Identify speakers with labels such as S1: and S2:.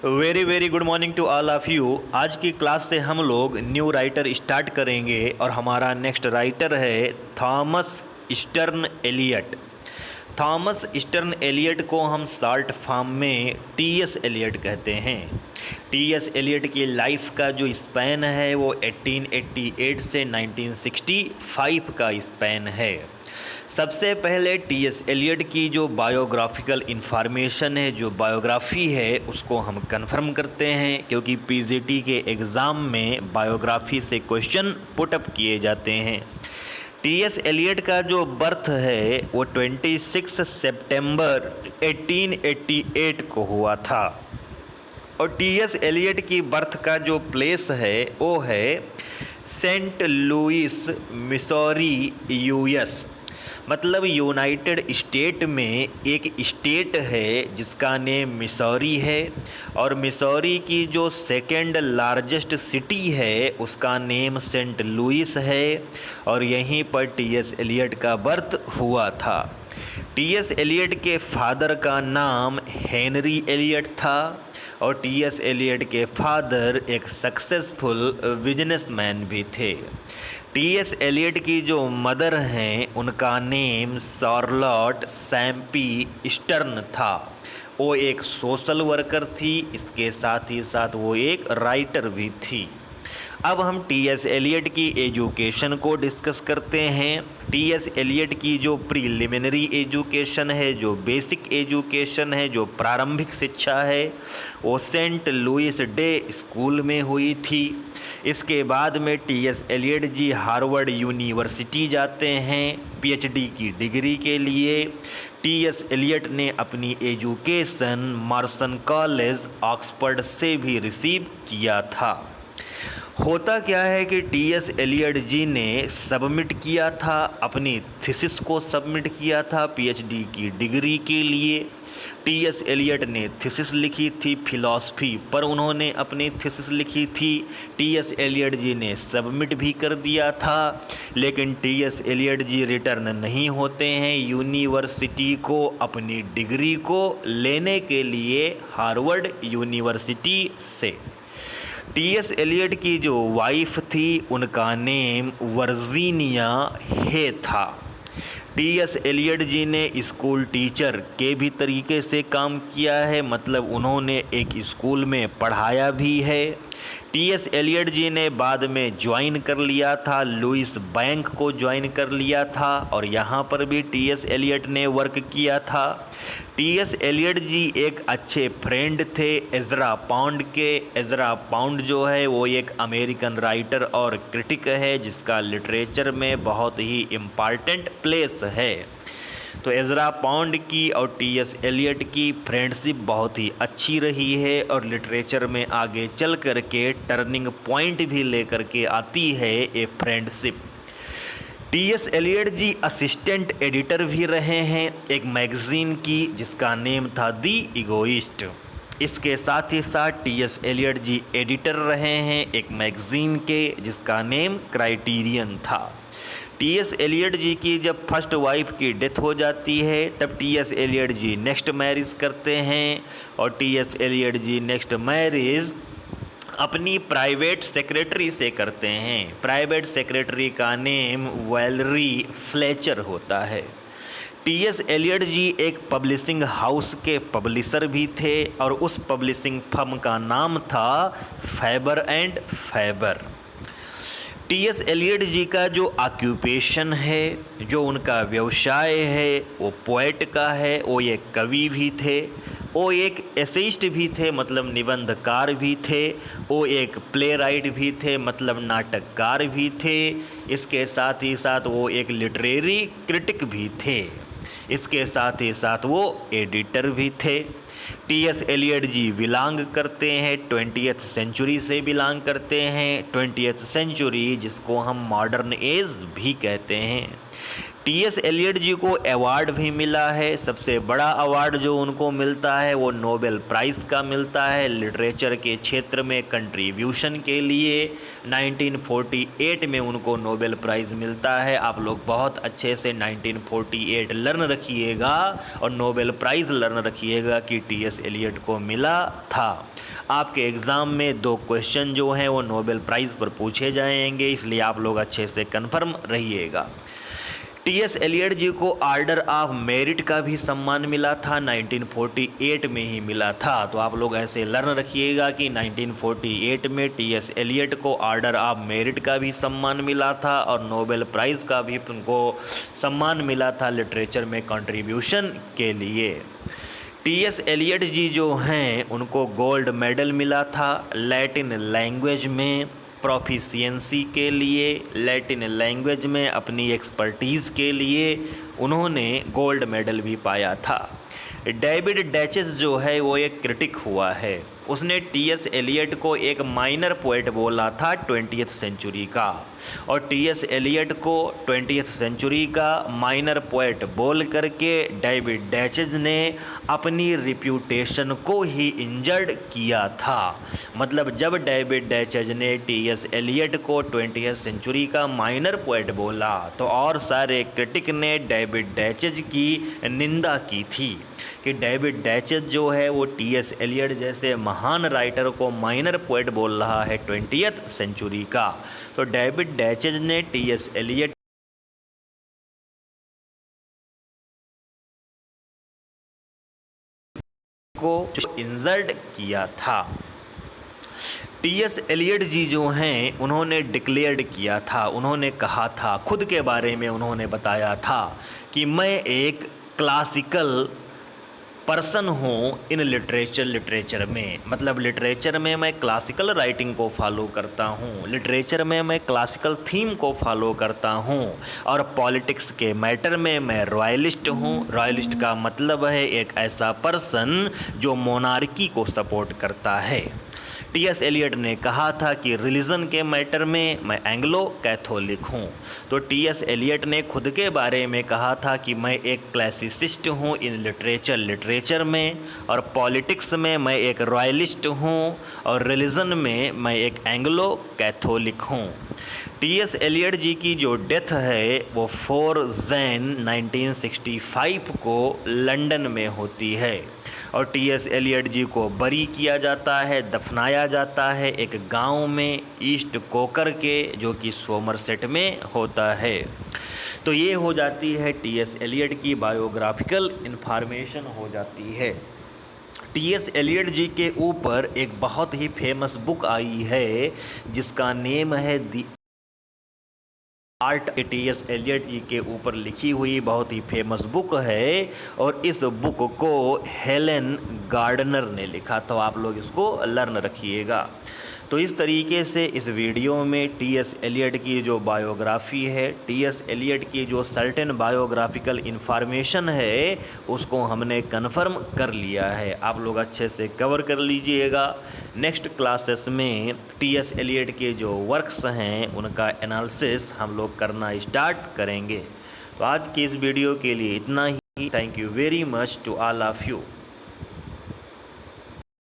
S1: Very very good morning to all of you. आज की class से हम लोग न्यू राइटर स्टार्ट करेंगे और हमारा नेक्स्ट राइटर है Thomas Stearns Eliot. Thomas Stearns Eliot को हम शॉर्ट फॉर्म में टी.एस. एलियट कहते हैं। टी.एस. एलियट की लाइफ का जो स्पैन है वो 1888 से 1965 का स्पैन है। सबसे पहले टी.एस. एलियट की जो बायोग्राफिकल इन्फॉर्मेशन है, जो बायोग्राफी है, उसको हम कंफर्म करते हैं, क्योंकि पीजीटी के एग्ज़ाम में बायोग्राफी से क्वेश्चन पुटअप किए जाते हैं। टी.एस. एलियट का जो बर्थ है वो 26 सितंबर 1888 को हुआ था और टी.एस. एलियट की बर्थ का जो प्लेस है वो है सेंट लुइस, मिसौरी, यूएस। मतलब यूनाइटेड स्टेट में एक स्टेट है जिसका नेम मिसौरी है और मिसौरी की जो सेकेंड लार्जेस्ट सिटी है उसका नेम सेंट लुइस है और यहीं पर टी.एस. एलियट का बर्थ हुआ था। टी.एस. एलियट के फादर का नाम हेनरी एलियट था और टी.एस. एलियट के फादर एक सक्सेसफुल बिजनेसमैन भी थे। टी.एस. एलियट की जो मदर हैं उनका नेम शार्लोट सैम्पी स्टर्न था। वो एक सोशल वर्कर थी, इसके साथ ही साथ वो एक राइटर भी थी। अब हम टी.एस. एलियट की एजुकेशन को डिस्कस करते हैं। टी.एस. एलियट की जो प्रीलिमिनरी एजुकेशन है, जो बेसिक एजुकेशन है, जो प्रारंभिक शिक्षा है, वो सेंट लुइस डे स्कूल में हुई थी। इसके बाद में टी.एस. एलियट जी हार्वर्ड यूनिवर्सिटी जाते हैं पीएचडी की डिग्री के लिए। टी.एस. एलियट ने अपनी एजुकेशन मार्सन कॉलेज ऑक्सफोर्ड से भी रिसीव किया था। होता क्या है कि टी.एस. एलियट जी ने सबमिट किया था, अपनी थीसिस को सबमिट किया था पीएचडी की डिग्री के लिए। टी.एस. एलियट ने थीसिस लिखी थी फिलॉसफी पर, उन्होंने अपनी थीसिस लिखी थी। टी.एस. एलियट जी ने सबमिट भी कर दिया था, लेकिन टी.एस. एलियट जी रिटर्न नहीं होते हैं यूनिवर्सिटी को अपनी डिग्री को लेने के लिए हार्वर्ड यूनिवर्सिटी से। टी.एस. एलियट की जो वाइफ थी उनका नेम वर्जीनिया हे था। टी.एस. एलियट जी ने स्कूल टीचर के भी तरीके से काम किया है, मतलब उन्होंने एक स्कूल में पढ़ाया भी है। टी.एस. एलियट जी ने बाद में ज्वाइन कर लिया था, लुइस बैंक को ज्वाइन कर लिया था और यहाँ पर भी टी.एस. एलियट ने वर्क किया था। टी.एस. एलियट जी एक अच्छे फ्रेंड थे एजरा पाउंड के। एजरा पाउंड जो है वो एक अमेरिकन राइटर और क्रिटिक है जिसका लिटरेचर में बहुत ही इम्पॉर्टेंट प्लेस है। तो एजरा पाउंड की और टी.एस. एलियट की फ्रेंडशिप बहुत ही अच्छी रही है और लिटरेचर में आगे चल कर के टर्निंग पॉइंट भी लेकर के आती है ये फ्रेंडशिप। टी.एस. एलियट जी असिस्टेंट एडिटर भी रहे हैं एक मैगज़ीन की जिसका नेम था दी इगोइस्ट। इसके साथ ही साथ टी.एस. एलियट जी एडिटर रहे हैं एक मैगज़ीन के जिसका नेम क्राइटेरियन था। टी.एस. एलियट जी की जब फर्स्ट वाइफ की डेथ हो जाती है तब टी.एस. एलियट जी नेक्स्ट मैरिज करते हैं और टी.एस. एलियट जी नेक्स्ट मैरिज अपनी प्राइवेट सेक्रेटरी से करते हैं। प्राइवेट सेक्रेटरी का नेम वैलरी फ्लेचर होता है। टी.एस. एलियट जी एक पब्लिशिंग हाउस के पब्लिशर भी थे और उस पब्लिशिंग फर्म का नाम था Faber and Faber. T S. Eliot जी का जो ऑक्यूपेशन है, जो उनका व्यवसाय है, वो पोएट का है। वो एक कवि भी थे, वो एक एसेइस्ट भी थे, मतलब निबंधकार भी थे, वो एक प्ले राइट भी थे, मतलब नाटककार भी थे। इसके साथ ही साथ वो एक लिटरेरी क्रिटिक भी थे। इसके साथ ही साथ वो एडिटर भी थे। टी.एस. एलियट जी बिलोंग करते हैं 20th सेंचुरी से बिलोंग करते हैं। 20th सेंचुरी जिसको हम मॉडर्न एज भी कहते हैं। टी.एस. एलियट जी को अवार्ड भी मिला है। सबसे बड़ा अवार्ड जो उनको मिलता है वो नोबेल प्राइज़ का मिलता है लिटरेचर के क्षेत्र में कंट्रीब्यूशन के लिए। 1948 में उनको नोबेल प्राइज़ मिलता है। आप लोग बहुत अच्छे से 1948 लर्न रखिएगा और नोबेल प्राइज़ लर्न रखिएगा कि टी.एस. एलियट को मिला था। आपके एग्ज़ाम में 2 क्वेश्चन जो हैं वो नोबेल प्राइज़ पर पूछे जाएंगे, इसलिए आप लोग अच्छे से कन्फर्म रहिएगा। टी.एस. एलियट जी को ऑर्डर ऑफ मेरिट का भी सम्मान मिला था, 1948 में ही मिला था। तो आप लोग ऐसे लर्न रखिएगा कि 1948 में टी.एस. एलियट को ऑर्डर ऑफ मेरिट का भी सम्मान मिला था और नोबेल प्राइज़ का भी उनको सम्मान मिला था लिटरेचर में कंट्रीब्यूशन के लिए। टी.एस. एलियट जी जो हैं उनको गोल्ड मेडल मिला था लैटिन लैंग्वेज में प्रोफिशिएंसी के लिए। लैटिन लैंग्वेज में अपनी एक्सपर्टीज़ के लिए उन्होंने गोल्ड मेडल भी पाया था। डेविड डैचेस जो है वो एक क्रिटिक हुआ है। उसने टी.एस. एलियट को एक माइनर पोएट बोला था 20th सेंचुरी का, और टी.एस. एलियट को 20th सेंचुरी का माइनर पोएट बोल करके डेविड डैचेस ने अपनी रिप्यूटेशन को ही इंजर्ड किया था। मतलब जब डेविड डैचेस ने टी.एस. एलियट को 20th सेंचुरी का माइनर पोएट बोला तो और सारे क्रिटिक ने डेविड डैचेस की निंदा की थी कि डेविड डैचेस जो है वो टी.एस. एलियट जैसे महान राइटर को माइनर पोएट बोल रहा है 20th सेंचुरी का। तो डेविड डैचेस ने टी.एस. एलियट को इंजर्ड किया था। टी.एस. एलियट जी जो हैं उन्होंने डिक्लेयर्ड किया था, उन्होंने कहा था, खुद के बारे में उन्होंने बताया था कि मैं एक क्लासिकल पर्सन हूँ इन लिटरेचर में। मतलब लिटरेचर में मैं क्लासिकल राइटिंग को फॉलो करता हूँ, लिटरेचर में मैं क्लासिकल थीम को फॉलो करता हूँ, और पॉलिटिक्स के मैटर में मैं रॉयलिस्ट हूँ। रॉयलिस्ट का मतलब है एक ऐसा पर्सन जो मोनार्की को सपोर्ट करता है। टी.एस. एलियट ने कहा था कि रिलीजन के मैटर में मैं एंग्लो कैथोलिक हूँ। तो टी.एस. एलियट ने खुद के बारे में कहा था कि मैं एक क्लासिसिस्ट हूँ इन लिटरेचर में, और पॉलिटिक्स में मैं एक रॉयलिस्ट हूँ, और रिलीजन में मैं एक एंग्लो कैथोलिक हूँ। टी.एस. एलियट जी की जो डेथ है वो 4 जैन 1965 को लंदन में होती है, और टी.एस. एलियट जी को बरी किया जाता है, दफनाया जाता है एक गांव में ईस्ट कोकर के, जो कि सोमरसेट में होता है। तो ये हो जाती है टी.एस. एलियट की बायोग्राफिकल इन्फॉर्मेशन हो जाती है। टी.एस. एलियट जी के ऊपर एक बहुत ही फेमस बुक आई है जिसका नेम है दी आर्ट। टी.एस. एलियट जी के ऊपर लिखी हुई बहुत ही फेमस बुक है, और इस बुक को हेलेन गार्डनर ने लिखा। तो आप लोग इसको लर्न रखिएगा। तो इस तरीके से इस वीडियो में टी.एस. एलियट की जो बायोग्राफ़ी है, टी.एस. एलियट की जो सर्टेन बायोग्राफिकल इन्फॉर्मेशन है, उसको हमने कन्फर्म कर लिया है। आप लोग अच्छे से कवर कर लीजिएगा। नेक्स्ट क्लासेस में टी.एस. एलियट के जो वर्क्स हैं उनका एनालिसिस हम लोग करना स्टार्ट करेंगे। तो आज की इस वीडियो के लिए इतना ही। Thank you very much to all of you.